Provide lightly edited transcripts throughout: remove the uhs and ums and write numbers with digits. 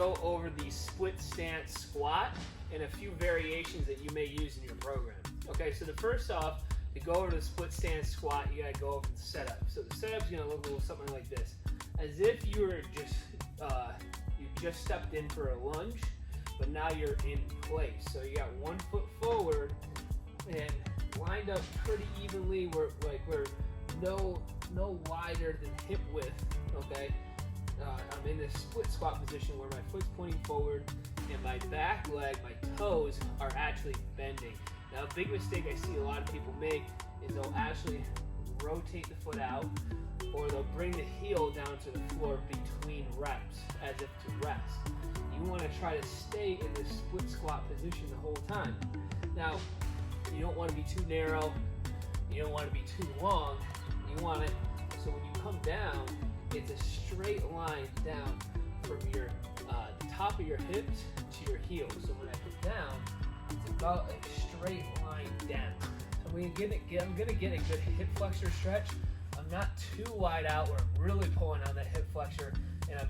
go over the split stance squat and a few variations that you may use in your program. Okay, so the first off, to go over the split stance squat, you gotta go over the setup. So the setup's gonna look a little something like this. As if you were just, you just stepped in for a lunge, but now you're in place. So you got 1 foot forward and lined up pretty evenly. We're no wider than hip width, okay? I'm in this split squat position where my foot's pointing forward and my back leg, my toes are actually bending. Now, a big mistake I see a lot of people make is they'll actually rotate the foot out, or they'll bring the heel down to the floor between reps as if to rest. You want to try to stay in this split squat position the whole time. Now, you don't want to be too narrow, you don't want to be too long, you want it so when you come down, it's a straight line down from your the top of your hips to your heels. So when I come down, it's about a straight line down. So I'm gonna get a good hip flexor stretch. I'm not too wide out where I'm really pulling on that hip flexor, and I'm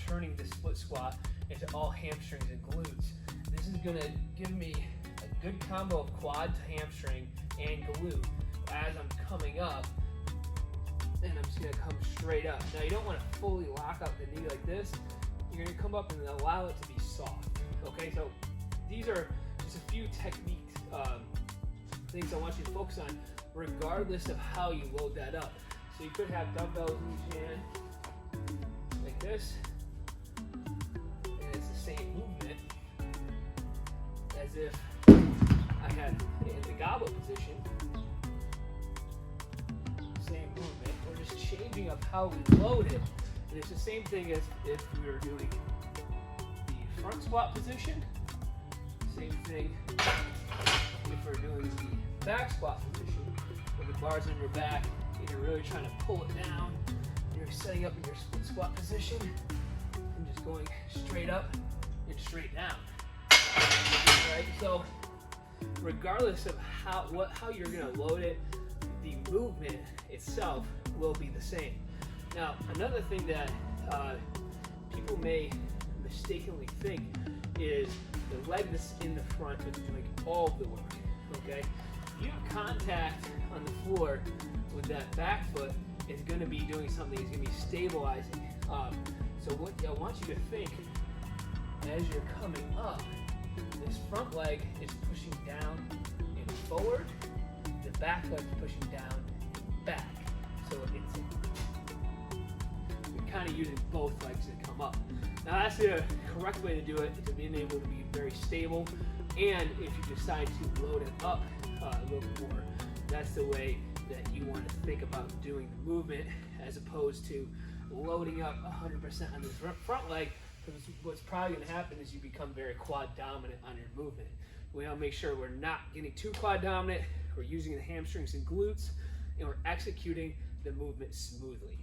turning the split squat into all hamstrings and glutes. This is gonna give me a good combo of quad to hamstring and glute as I'm coming up, and I'm just gonna come straight up. Now you don't wanna fully lock up the knee like this. You're gonna come up and allow it to be soft. Okay, so these are just a few techniques, things I want you to focus on, regardless of how you load that up. So you could have dumbbells in each hand, like this, and it's the same movement as if I had it in the goblet position. Same movement. We're just changing up how we load it. And it's the same thing as if we were doing the front squat position. Same thing if we're doing the back squat position, where the bar's on your back and you're really trying to pull it down. You're setting up in your split squat position and just going straight up and straight down. Right? So regardless of how you're going to load it, the movement itself will be the same. Now, another thing that people may mistakenly think is the leg that's in the front is doing all of the work, okay? If you have contact on the floor with that back foot, it's going to be doing something, it's going to be stabilizing. So what I want you to think, as you're coming up, this front leg is pushing down and forward, the back leg is pushing down and back. So you're kind of using both legs to come up. Now that's the correct way to do it, is being able to be very stable, and if you decide to load it up a little bit more, that's the way that you want to think about doing the movement, as opposed to loading up 100% on the front leg, because what's probably going to happen is you become very quad dominant on your movement. We want to make sure we're not getting too quad dominant, we're using the hamstrings and glutes, and we're executing the movement smoothly.